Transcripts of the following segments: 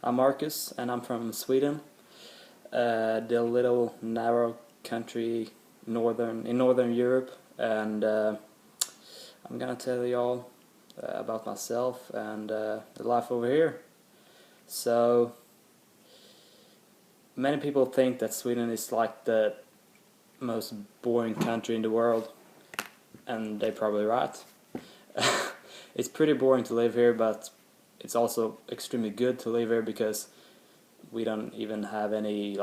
I'm Marcus, and I'm from Sweden, the little narrow country in northern Europe, and I'm gonna tell you all about myself and the life over here. So many people think that Sweden is like the most boring country in the world, and they're probably right. It's pretty boring to live here, but it's also extremely good to live here because we don't even have any,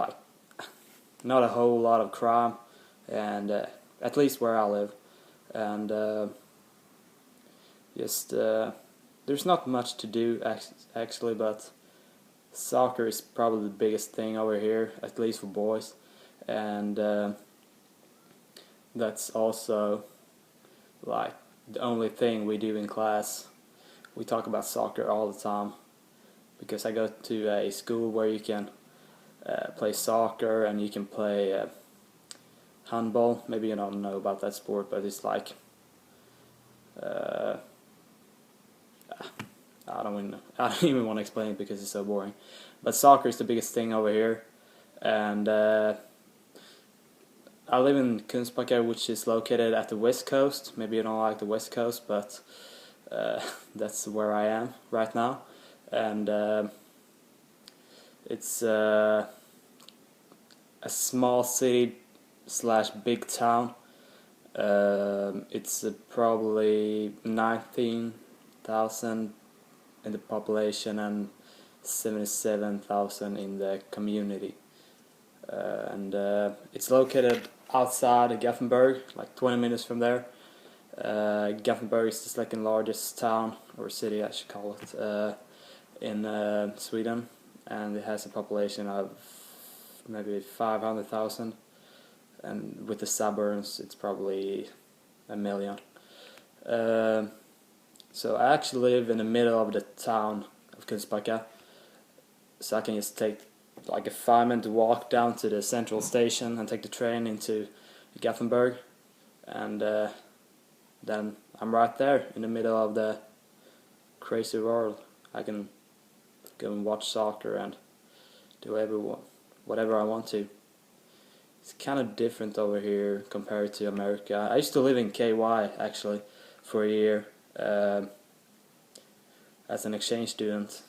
not a whole lot of crime, and at least where I live, and just there's not much to do actually, but soccer is probably the biggest thing over here, at least for boys, and that's also like the only thing we do in class. We talk about soccer all the time because I go to a school where you can play soccer and you can play handball. Maybe you don't know about that sport, but it's like I don't even want to explain it because it's so boring. But soccer is the biggest thing over here, and I live in Kungsbacka, which is located at the west coast. Maybe you don't like the west coast, but that's where I am right now, and it's a small city slash big town. It's probably 19,000 in the population and 77,000 in the community, and it's located outside Gothenburg, like 20 minutes from there. Gothenburg is the second largest town, or city I should call it, in Sweden, and it has a population of maybe 500,000, and with the suburbs it's probably a million. So I actually live in the middle of the town of Kungsbacka, so I can just take like a 5-minute walk down to the central station and take the train into Gothenburg, and then I'm right there in the middle of the crazy world. I can go and watch soccer and do whatever I want to. It's kind of different over here compared to America. I used to live in KY actually for a year as an exchange student.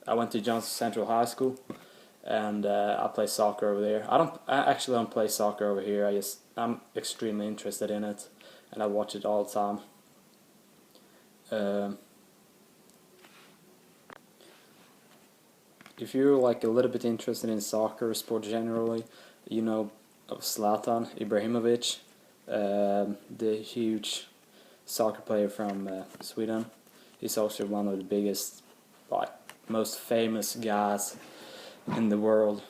I went to Johnson Central High School, and I play soccer over there. I actually don't play soccer over here. I'm extremely interested in it, and I watch it all the time. If you're like a little bit interested in soccer, sport generally, you know of Zlatan Ibrahimovic, the huge soccer player from Sweden. He's also one of the biggest, most famous guys in the world,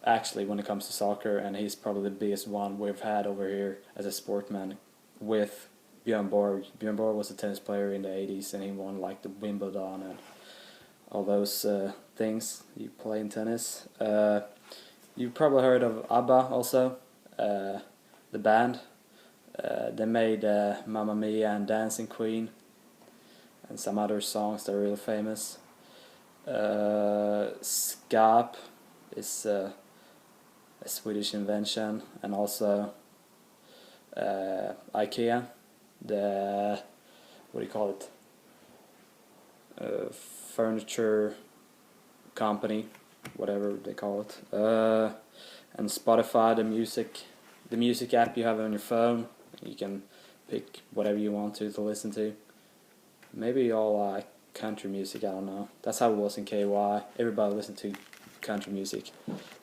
actually, when it comes to soccer, and he's probably the biggest one we've had over here as a sportman with Björn Borg. Björn Borg was a tennis player in the 80s, and he won like the Wimbledon and all those things you play in tennis. You've probably heard of ABBA also, the band. They made Mamma Mia and Dancing Queen and some other songs that are really famous. Skap is a Swedish invention, and also IKEA, the what do you call it? Furniture company, whatever they call it, and Spotify, the music app you have on your phone. You can pick whatever you want to listen to. Maybe all like country music, I don't know. That's how it was in KY. Everybody listened to country music.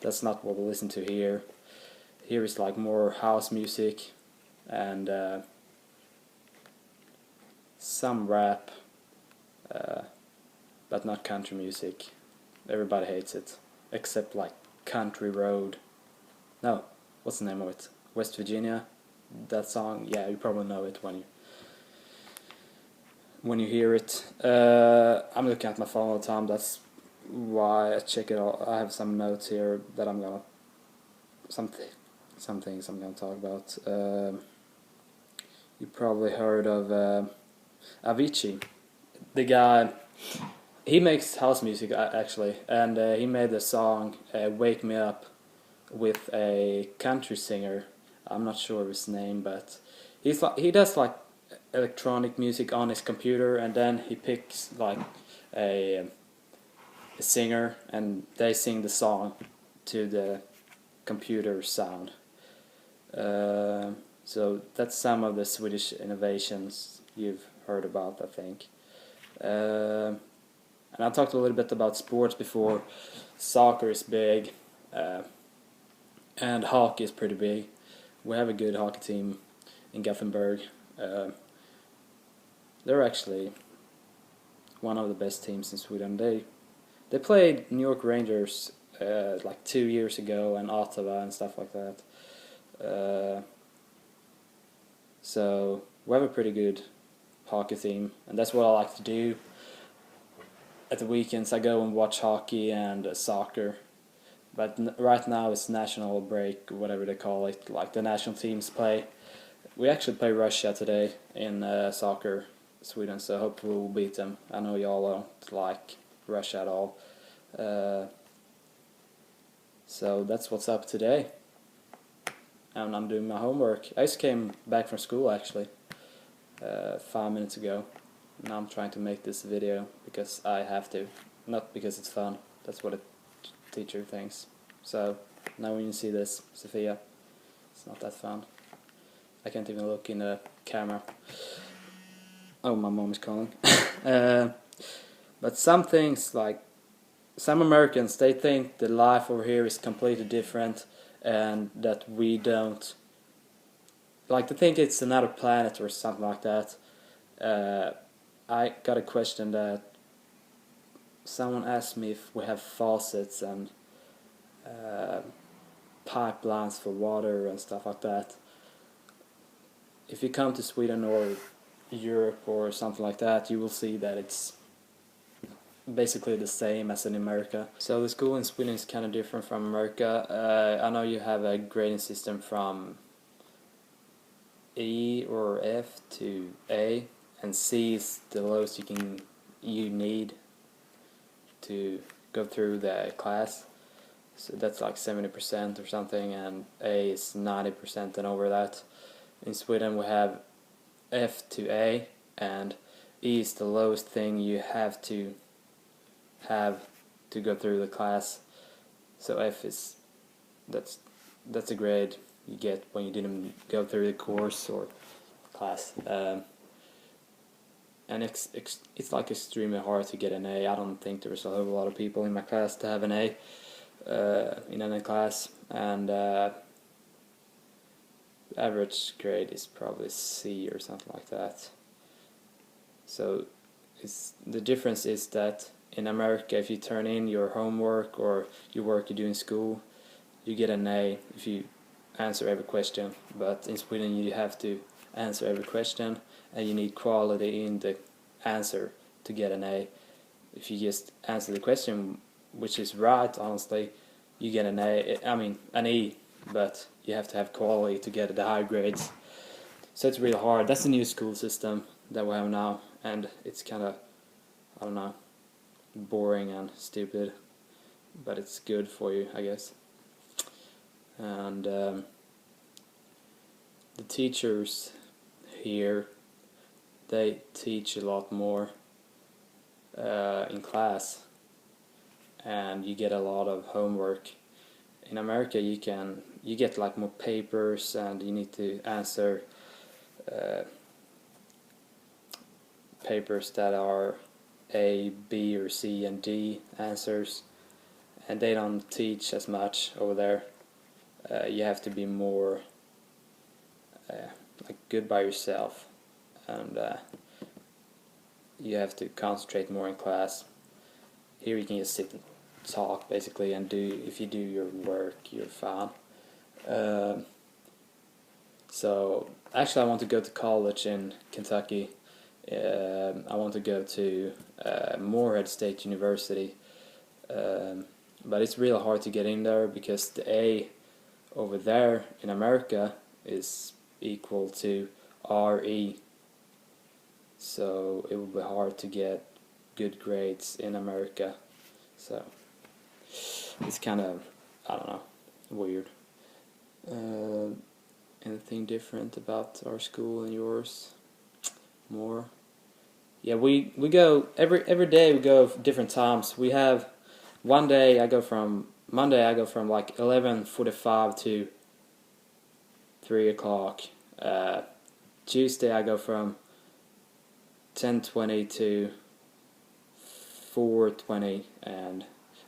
That's not what we listen to here. Here is like more house music and some rap, but not country music. Everybody hates it, except like Country Road. No, what's the name of it? West Virginia. That song, yeah, you probably know it when you hear it. I'm looking at my phone all the time. That's why I check it all. I have some notes here that I'm gonna some things I'm gonna talk about. You probably heard of Avicii, the guy He makes house music actually, and he made the song "Wake Me Up" with a country singer. I'm not sure of his name, but he does like electronic music on his computer, and then he picks like a, a singer, and they sing the song to the computer sound. So that's some of the Swedish innovations you've heard about, I think. And I talked a little bit about sports before. Soccer is big, and hockey is pretty big. We have a good hockey team in Gothenburg. They're actually one of the best teams in Sweden. They played New York Rangers like 2 years ago, and Ottawa and stuff like that. So we have a pretty good hockey team, and that's what I like to do. At the weekends I go and watch hockey and soccer, but right now it's national break, whatever they call it, like the national teams play. We actually play Russia today in soccer, Sweden, so hopefully we'll beat them. I know y'all don't like Russia at all. So that's what's up today. And I'm doing my homework. I just came back from school actually 5 minutes ago. Now I'm trying to make this video because I have to, not because it's fun. That's what a teacher thinks. So now when you see this, Sophia, it's not that fun. I can't even look in the camera. Oh, my mom is calling. But some things, like some Americans, they think the life over here is completely different, and that we don't, like, they think it's another planet or something like that. I got a question that someone asked me if we have faucets and pipelines for water and stuff like that. If you come to Sweden or Europe or something like that, you will see that it's basically the same as in America. So the school in Sweden is kind of different from America. I know you have a grading system from E or F to A, and C is the lowest you need to go through the class. So that's like 70% or something, and A is 90% and over that. In Sweden we have F to A, and E is the lowest thing you have to go through the class. So F is that's a grade you get when you didn't go through the course or class. And it's like extremely hard to get an A. I don't think there's a whole lot of people in my class to have an A in any class, and average grade is probably C or something like that. So the difference is that in America, if you turn in your homework or your work you do in school, you get an A if you answer every question. But in Sweden you have to answer every question, and you need quality in the answer to get an A. If you just answer the question which is right, honestly, you get an A. I mean an E, but you have to have quality to get the high grades. So it's really hard. That's the new school system that we have now, and it's kind of, I don't know, boring and stupid, but it's good for you, I guess. And the teachers here, they teach a lot more in class, and you get a lot of homework. In America you get like more papers, and you need to answer papers that are A, B, or C, and D answers, and they don't teach as much over there. You have to be more like good by yourself, and you have to concentrate more in class. Here you can just sit and talk basically, and if you do your work, you're fine. So actually I want to go to college in Kentucky. I want to go to Morehead State University, but it's really hard to get in there because the A over there in America is equal to RE, so it will be hard to get good grades in America. So it's kind of, I don't know, weird. Anything different about our school and yours? More? Yeah, we go every day. We go different times. We have one day I go from Monday. I go from like 11:45 to 3 o'clock. Tuesday I go from 10:20 to 4:20, and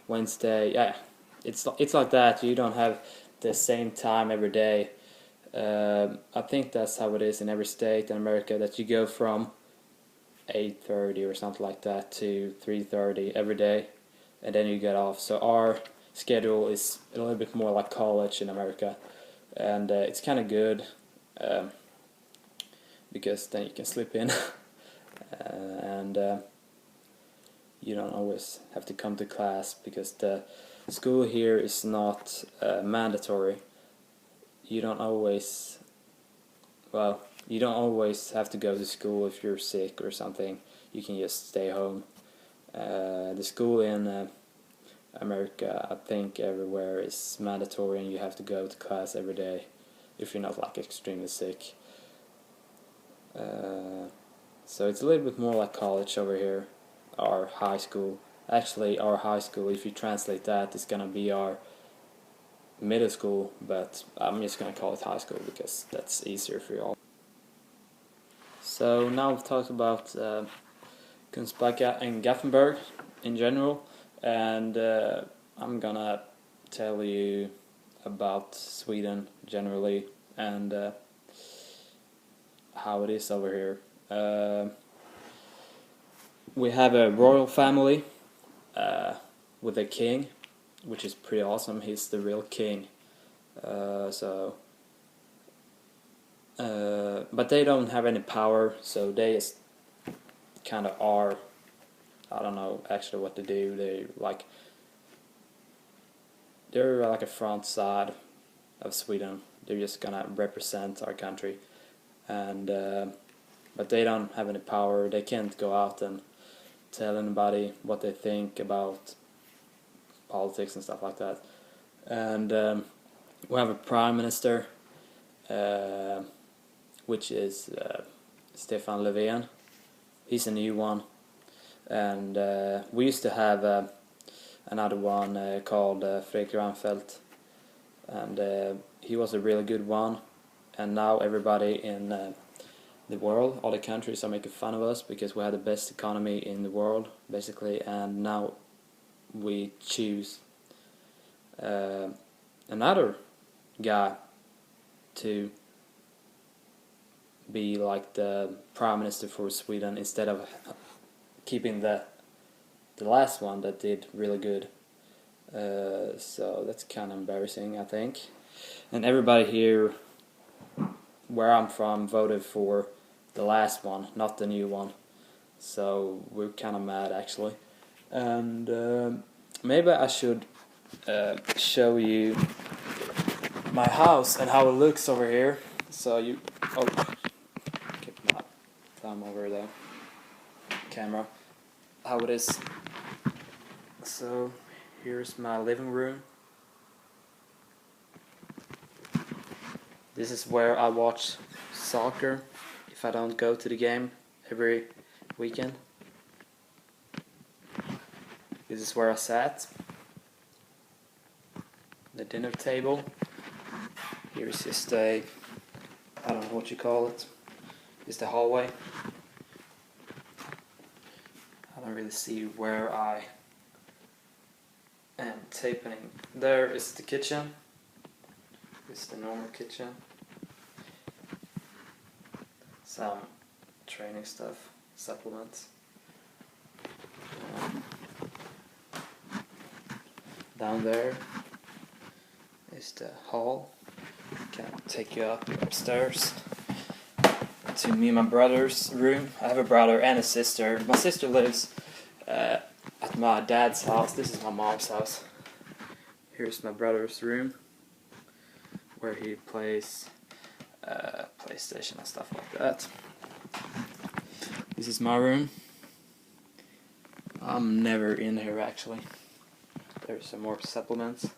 Wednesday, yeah, it's like that. You don't have the same time every day. I think that's how it is in every state in America, that you go from 8:30 or something like that to 3:30 every day, and then you get off. So our schedule is a little bit more like college in America, and it's kind of good because then you can slip in and you don't always have to come to class because the school here is not mandatory. You don't always, well, you don't always have to go to school if you're sick or something. You can just stay home. The school in America, I think everywhere is mandatory, and you have to go to class every day if you're not like extremely sick. So it's a little bit more like college over here, our high school. Actually, our high school, if you translate that, is gonna be our middle school, but I'm just gonna call it high school because that's easier for you all. So now we've talked about Kunstbacka and Gothenburg in general, and I'm gonna tell you about Sweden generally and how it is over here. We have a royal family with a king, which is pretty awesome. He's the real king. But they don't have any power, so they just kind of are. I don't know actually what to do. They're like a front side of Sweden. They're just gonna represent our country, and but they don't have any power. They can't go out and tell anybody what they think about politics and stuff like that. And we have a prime minister, which is Stefan Löfven. He's a new one, and we used to have another one called Fredrik Reinfeldt, and he was a really good one. And now everybody in the world, all the countries are making fun of us because we have the best economy in the world, basically. And now we choose another guy to be like the prime minister for Sweden instead of keeping the last one that did really good. So that's kind of embarrassing, I think. And everybody here where I'm from voted for the last one, not the new one. So we're kind of mad actually. And maybe I should show you my house and how it looks over here. So you, oh, keep my thumb over the camera. How it is. So here's my living room. This is where I watch soccer if I don't go to the game every weekend. This is where I sat. The dinner table. Here's just I don't know what you call it. It's the hallway. I don't really see where I am taping. There is the kitchen. It's the normal kitchen. Some training stuff, supplements. Down there is the hall. Can take you upstairs to me and my brother's room. I have a brother and a sister. My sister lives at my dad's house. This is my mom's house. Here's my brother's room where he plays PlayStation and stuff like that. This is my room. I'm never in here actually. There's some more supplements.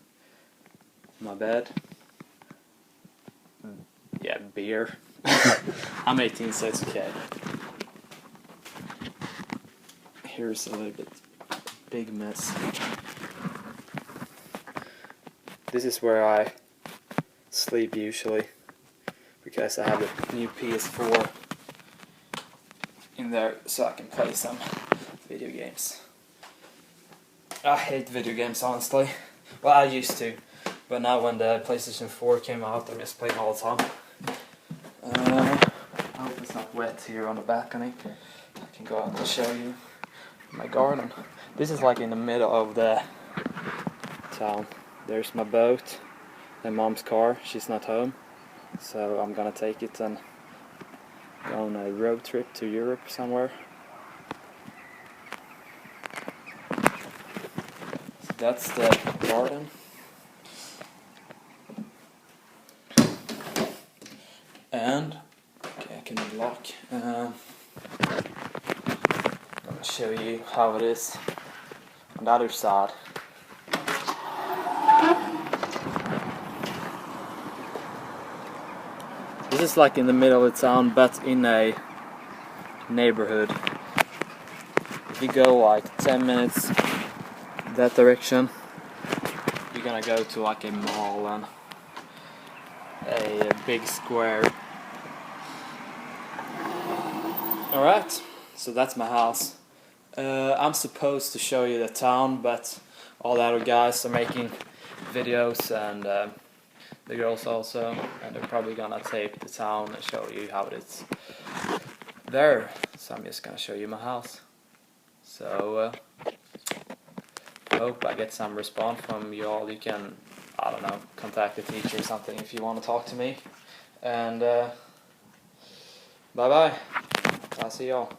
My bed. Yeah, beer. I'm 18, so it's okay. Here's a little bit big mess. This is where I sleep usually, because I have a new PS4 in there so I can play some video games. I hate video games, honestly. Well, I used to, but now when the PlayStation 4 came out, I'm just playing all the time. I hope it's not wet here on the balcony. I can go out and show you my garden. This is like in the middle of the town. There's my boat and Mom's car. She's not home, so I'm gonna take it and go on a road trip to Europe somewhere. So that's the garden. And okay, I can unlock. I'm gonna show you how it is on the other side. This is like in the middle of the town, but in a neighborhood. If you go like 10 minutes that direction, you're gonna go to like a mall and a big square. Alright, so that's my house. I'm supposed to show you the town, but all the other guys are making videos, and the girls also, and they're probably gonna tape the town and show you how it is there. So I'm just gonna show you my house. So hope I get some response from you all. You can, I don't know, contact the teacher or something if you want to talk to me. And bye bye. I'll see y'all.